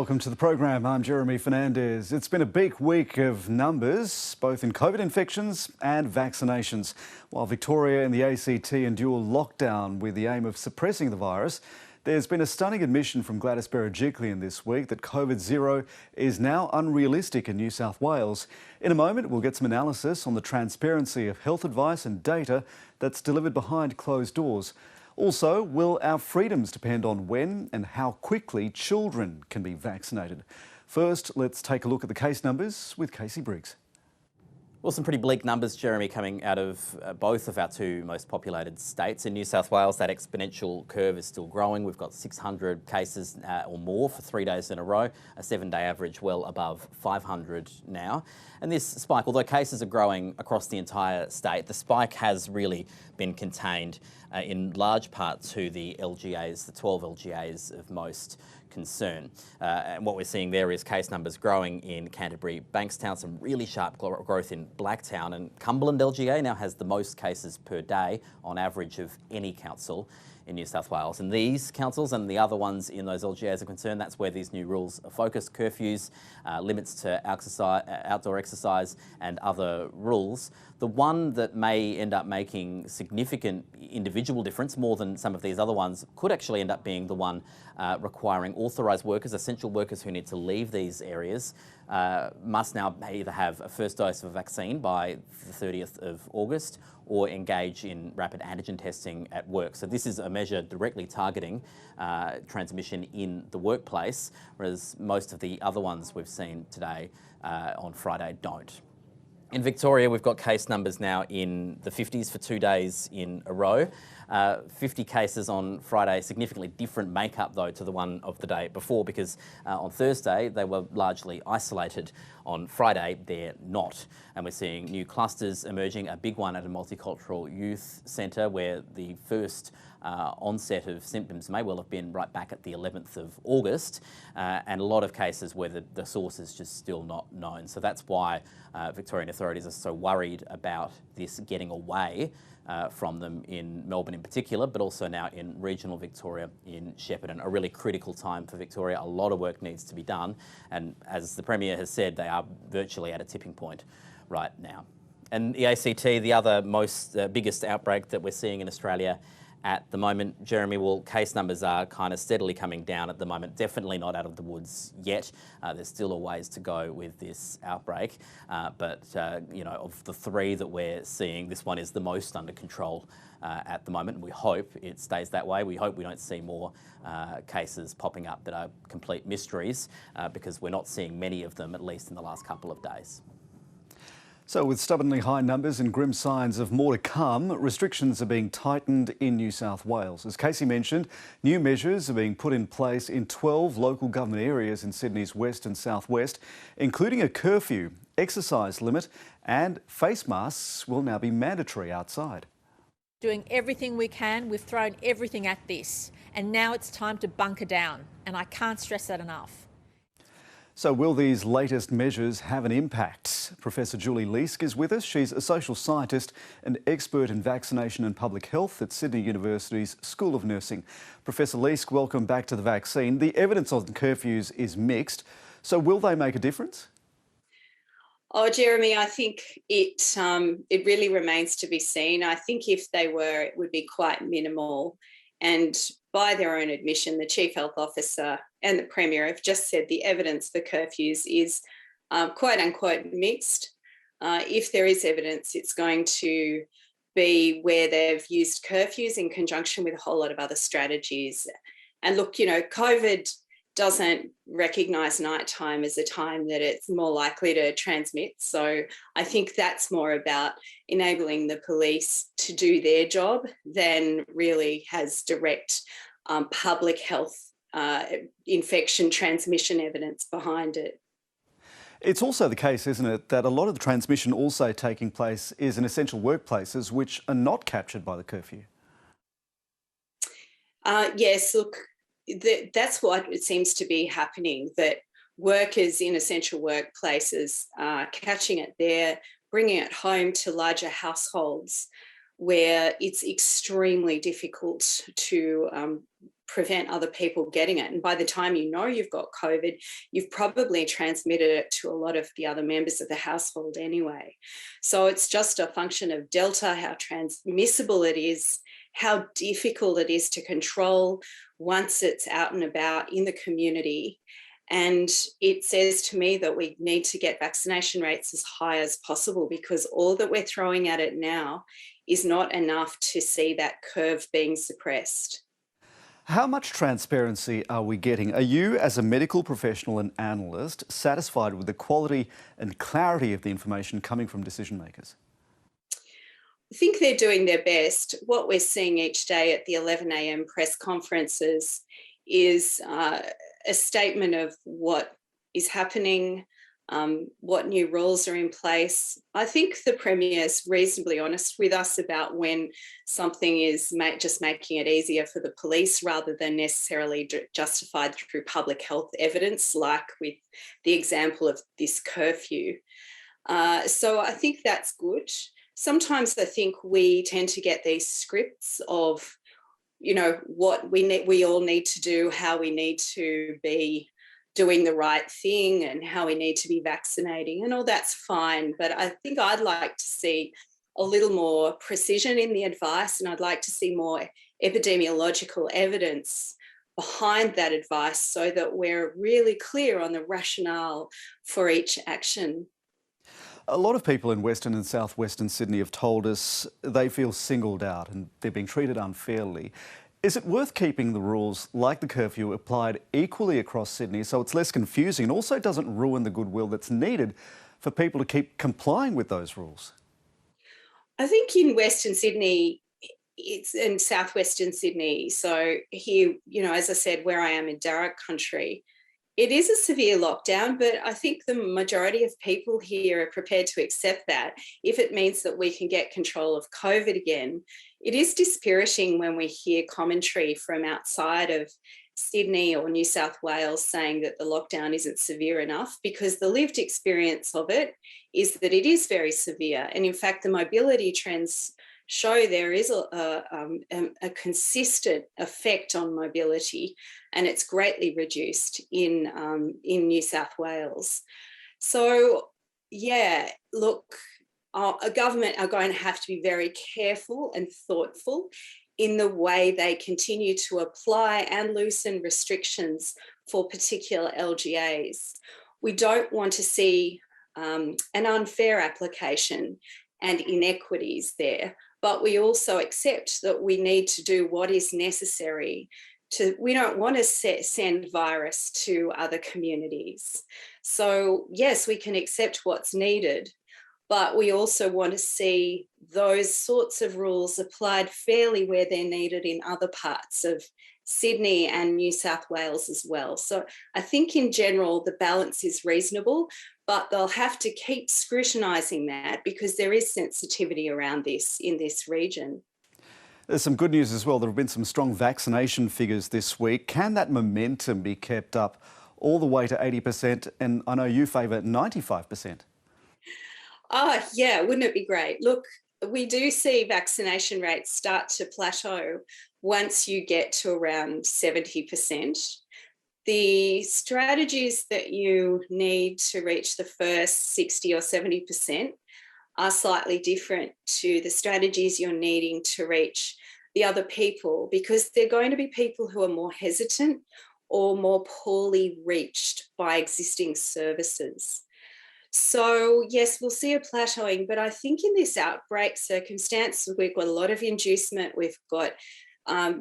Welcome to the program. I'm Jeremy Fernandez. It's been a big week of numbers, both in COVID infections and vaccinations. While Victoria and the ACT endure lockdown with the aim of suppressing the virus, there's been a stunning admission from Gladys Berejiklian this week that COVID zero is now unrealistic in New South Wales. In a moment, we'll get some analysis on the transparency of health advice and data that's delivered behind closed doors. Also, will our freedoms depend on when and how quickly children can be vaccinated? First, let's take a look at the case numbers with Casey Briggs. Well, some pretty bleak numbers, Jeremy, coming out of both of our two most populated states. In New South Wales, that exponential curve is still growing. We've got 600 cases or more for 3 days in a row, a 7-day average well above 500 now. And this spike, although cases are growing across the entire state, the spike has really been contained in large part to the LGAs, the 12 LGAs of most concern. And what we're seeing there is case numbers growing in Canterbury, Bankstown, some really sharp growth in Blacktown, and Cumberland LGA now has the most cases per day on average of any council in New South Wales. And these councils and the other ones in those LGAs are concerned. That's where these new rules are focused: curfews, limits to outdoor exercise and other rules. The one that may end up making significant individual difference, more than some of these other ones, could actually end up being the one requiring authorised workers, essential workers who need to leave these areas, must now either have a first dose of a vaccine by the 30th of August or engage in rapid antigen testing at work. So this is a measure directly targeting transmission in the workplace, whereas most of the other ones we've seen today on Friday don't. In Victoria, we've got case numbers now in the 50s for 2 days in a row. 50 cases on Friday, significantly different makeup though to the one of the day before, because on Thursday they were largely isolated. On Friday they're not, and we're seeing new clusters emerging. A big one at a multicultural youth centre where the first onset of symptoms may well have been right back at the 11th of August, and a lot of cases where the source is just still not known. So that's why Victorian authorities are so worried about this getting away from them in Melbourne in particular, but also now in regional Victoria, in Shepparton. A really critical time for Victoria. A lot of work needs to be done, and as the Premier has said, they are virtually at a tipping point right now. And the ACT, the other biggest outbreak that we're seeing in Australia at the moment, Jeremy, well, case numbers are kind of steadily coming down at the moment. Definitely not out of the woods yet. There's still a ways to go with this outbreak. But you know, of the three that we're seeing, this one is the most under control at the moment. And we hope it stays that way. We hope we don't see more cases popping up that are complete mysteries, because we're not seeing many of them, at least in the last couple of days. So with stubbornly high numbers and grim signs of more to come, restrictions are being tightened in New South Wales. As Casey mentioned, new measures are being put in place in 12 local government areas in Sydney's west and southwest, including a curfew, exercise limit, and face masks will now be mandatory outside. Doing everything we can, we've thrown everything at this, and now it's time to bunker down, and I can't stress that enough. So will these latest measures have an impact? Professor Julie Leask is with us. She's a social scientist and expert in vaccination and public health at Sydney University's School of Nursing. Professor Leask, welcome back to The Vaccine. The evidence on curfews is mixed, so will they make a difference? Oh, Jeremy, I think it really remains to be seen. I think if they were, it would be quite minimal. And by their own admission, the Chief Health Officer and the Premier have just said the evidence for curfews is quote unquote mixed. If there is evidence, it's going to be where they've used curfews in conjunction with a whole lot of other strategies. And look, you know, COVID doesn't recognise nighttime as a time that it's more likely to transmit. So I think that's more about enabling the police to do their job than really has direct public health infection transmission evidence behind it. It's also the case, isn't it, that a lot of the transmission also taking place is in essential workplaces which are not captured by the curfew. Yes, look, that's what it seems to be happening, that workers in essential workplaces are catching it there, bringing it home to larger households where it's extremely difficult to prevent other people getting it. And by the time you know you've got COVID, you've probably transmitted it to a lot of the other members of the household anyway. So it's just a function of Delta, how transmissible it is, how difficult it is to control once it's out and about in the community. And it says to me that we need to get vaccination rates as high as possible, because all that we're throwing at it now is not enough to see that curve being suppressed. How much transparency are we getting? Are you, as a medical professional and analyst, satisfied with the quality and clarity of the information coming from decision makers? I think they're doing their best. What we're seeing each day at the 11 a.m. press conferences is a statement of what is happening, what new rules are in place. I think the Premier is reasonably honest with us about when something is just making it easier for the police rather than necessarily justified through public health evidence, like with the example of this curfew. So I think that's good. Sometimes I think we tend to get these scripts of, you know, what we all need to do, how we need to be doing the right thing and how we need to be vaccinating, and all that's fine. But I think I'd like to see a little more precision in the advice, and I'd like to see more epidemiological evidence behind that advice so that we're really clear on the rationale for each action. A lot of people in Western and southwestern Sydney have told us they feel singled out and they're being treated unfairly. Is it worth keeping the rules like the curfew applied equally across Sydney so it's less confusing and also doesn't ruin the goodwill that's needed for people to keep complying with those rules? I think in Western Sydney, it's in southwestern Sydney. So here, you know, as I said, where I am in Darug country, it is a severe lockdown, but I think the majority of people here are prepared to accept that if it means that we can get control of COVID again. It is dispiriting when we hear commentary from outside of Sydney or New South Wales saying that the lockdown isn't severe enough, because the lived experience of it is that it is very severe. And in fact, the mobility trends show there is a consistent effect on mobility, and it's greatly reduced in New South Wales. So, yeah, look, a government are going to have to be very careful and thoughtful in the way they continue to apply and loosen restrictions for particular LGAs. We don't want to see an unfair application and inequities there, but we also accept that we need to do what is necessary we don't want to send virus to other communities. So yes, we can accept what's needed, but we also want to see those sorts of rules applied fairly where they're needed in other parts of Sydney and New South Wales as well. So I think in general, the balance is reasonable, but they'll have to keep scrutinising that because there is sensitivity around this in this region. There's some good news as well. There have been some strong vaccination figures this week. Can that momentum be kept up all the way to 80%? And I know you favour 95%. Oh, yeah, wouldn't it be great? Look, we do see vaccination rates start to plateau once you get to around 70%. The strategies that you need to reach the first 60 or 70% are slightly different to the strategies you're needing to reach the other people, because they're going to be people who are more hesitant or more poorly reached by existing services. So yes, we'll see a plateauing, but I think in this outbreak circumstance, we've got a lot of inducement. We've got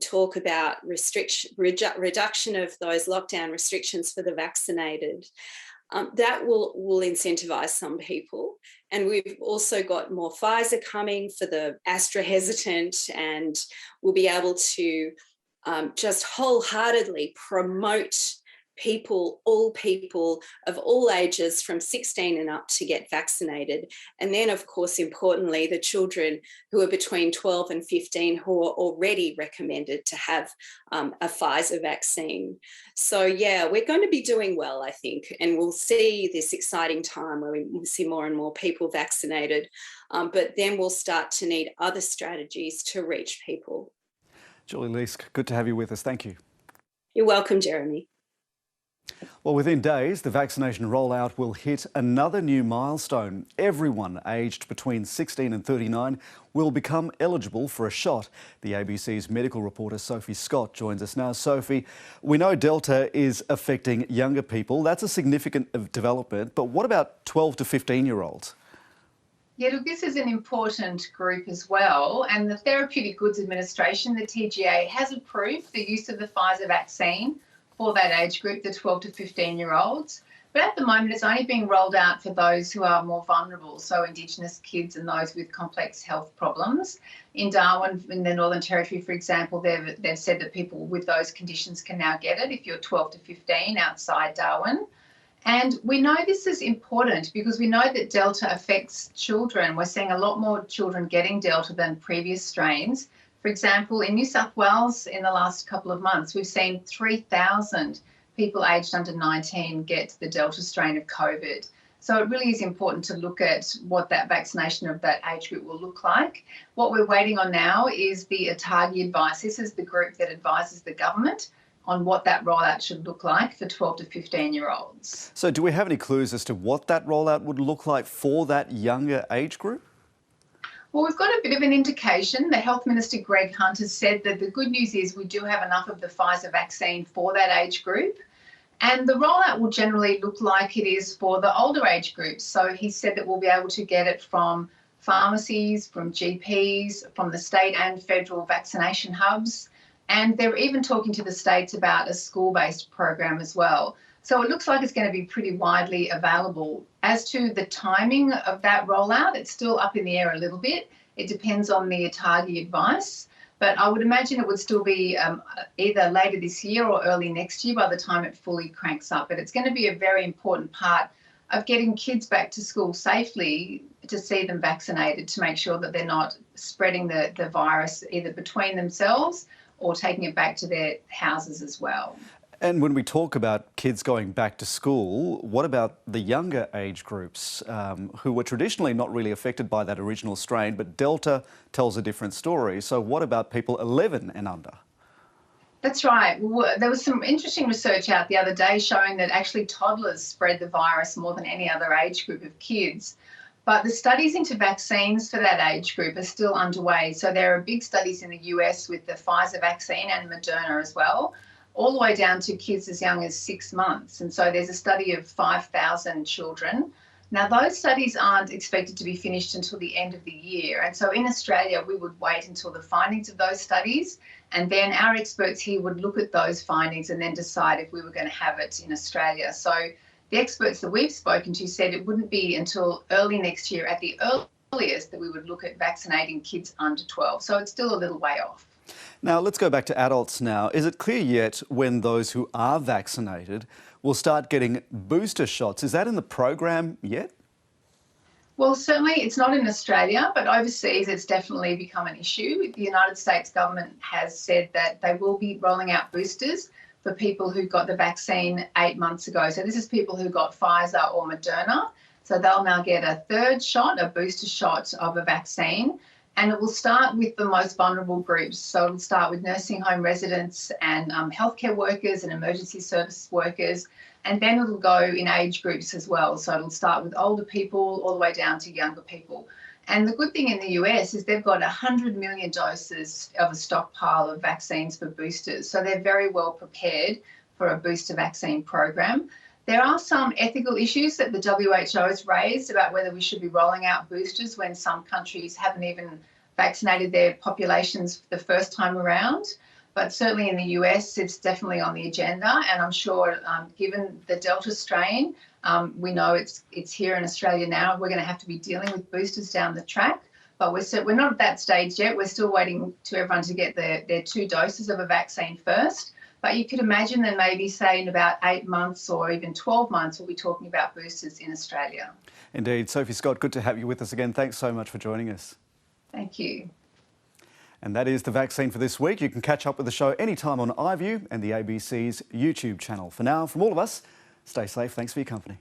talk about reduction of those lockdown restrictions for the vaccinated. That will incentivise some people. And we've also got more Pfizer coming for the Astra hesitant, and we'll be able to just wholeheartedly promote all people of all ages from 16 and up to get vaccinated. And then, of course, importantly, the children who are between 12 and 15 who are already recommended to have a Pfizer vaccine. So, yeah, we're going to be doing well, I think, and we'll see this exciting time where we see more and more people vaccinated, but then we'll start to need other strategies to reach people. Julie Leask, good to have you with us. Thank you. You're welcome, Jeremy. Well, within days, the vaccination rollout will hit another new milestone. Everyone aged between 16 and 39 will become eligible for a shot. The ABC's medical reporter Sophie Scott joins us now. Sophie, we know Delta is affecting younger people. That's a significant development. But what about 12 to 15-year-olds? Yeah, look, this is an important group as well. And the Therapeutic Goods Administration, the TGA, has approved the use of the Pfizer vaccine for that age group, the 12 to 15-year-olds. But at the moment, it's only being rolled out for those who are more vulnerable, so Indigenous kids and those with complex health problems. In Darwin, in the Northern Territory, for example, they've said that people with those conditions can now get it if you're 12 to 15 outside Darwin. And we know this is important because we know that Delta affects children. We're seeing a lot more children getting Delta than previous strains. For example, in New South Wales, in the last couple of months, we've seen 3,000 people aged under 19 get the Delta strain of COVID. So it really is important to look at what that vaccination of that age group will look like. What we're waiting on now is the ATAGI advice. This is the group that advises the government on what that rollout should look like for 12 to 15-year-olds. So do we have any clues as to what that rollout would look like for that younger age group? Well, we've got a bit of an indication. The Health Minister, Greg Hunt, has said that the good news is we do have enough of the Pfizer vaccine for that age group. And the rollout will generally look like it is for the older age groups. So he said that we'll be able to get it from pharmacies, from GPs, from the state and federal vaccination hubs. And they're even talking to the states about a school-based program as well. So it looks like it's going to be pretty widely available. As to the timing of that rollout, it's still up in the air a little bit. It depends on the ATAGI advice. But I would imagine it would still be either later this year or early next year by the time it fully cranks up. But it's going to be a very important part of getting kids back to school safely to see them vaccinated, to make sure that they're not spreading the virus either between themselves or taking it back to their houses as well. And when we talk about kids going back to school, what about the younger age groups who were traditionally not really affected by that original strain, but Delta tells a different story. So what about people 11 and under? That's right. There was some interesting research out the other day showing that actually toddlers spread the virus more than any other age group of kids. But the studies into vaccines for that age group are still underway. So there are big studies in the US with the Pfizer vaccine and Moderna as well, all the way down to kids as young as 6 months. And so there's a study of 5,000 children. Now, those studies aren't expected to be finished until the end of the year. And so in Australia, we would wait until the findings of those studies, and then our experts here would look at those findings and then decide if we were going to have it in Australia. So the experts that we've spoken to said it wouldn't be until early next year at the earliest that we would look at vaccinating kids under 12. So it's still a little way off. Now, let's go back to adults now. Is it clear yet when those who are vaccinated will start getting booster shots? Is that in the program yet? Well, certainly it's not in Australia, but overseas it's definitely become an issue. The United States government has said that they will be rolling out boosters for people who got the vaccine 8 months ago. So this is people who got Pfizer or Moderna. So they'll now get a third shot, a booster shot of a vaccine. And it will start with the most vulnerable groups. So it'll start with nursing home residents and healthcare workers and emergency service workers. And then it'll go in age groups as well. So it'll start with older people all the way down to younger people. And the good thing in the US is they've got 100 million doses of a stockpile of vaccines for boosters. So they're very well prepared for a booster vaccine program. There are some ethical issues that the WHO has raised about whether we should be rolling out boosters when some countries haven't even vaccinated their populations the first time around. But certainly in the US, it's definitely on the agenda. And I'm sure given the Delta strain, we know it's here in Australia now. We're going to have to be dealing with boosters down the track. But we're not at that stage yet. We're still waiting to everyone to get their 2 doses of a vaccine first. But you could imagine that maybe, say, in about 8 months or even 12 months, we'll be talking about boosters in Australia. Indeed. Sophie Scott, good to have you with us again. Thanks so much for joining us. Thank you. And that is the vaccine for this week. You can catch up with the show anytime on iView and the ABC's YouTube channel. For now, from all of us, stay safe. Thanks for your company.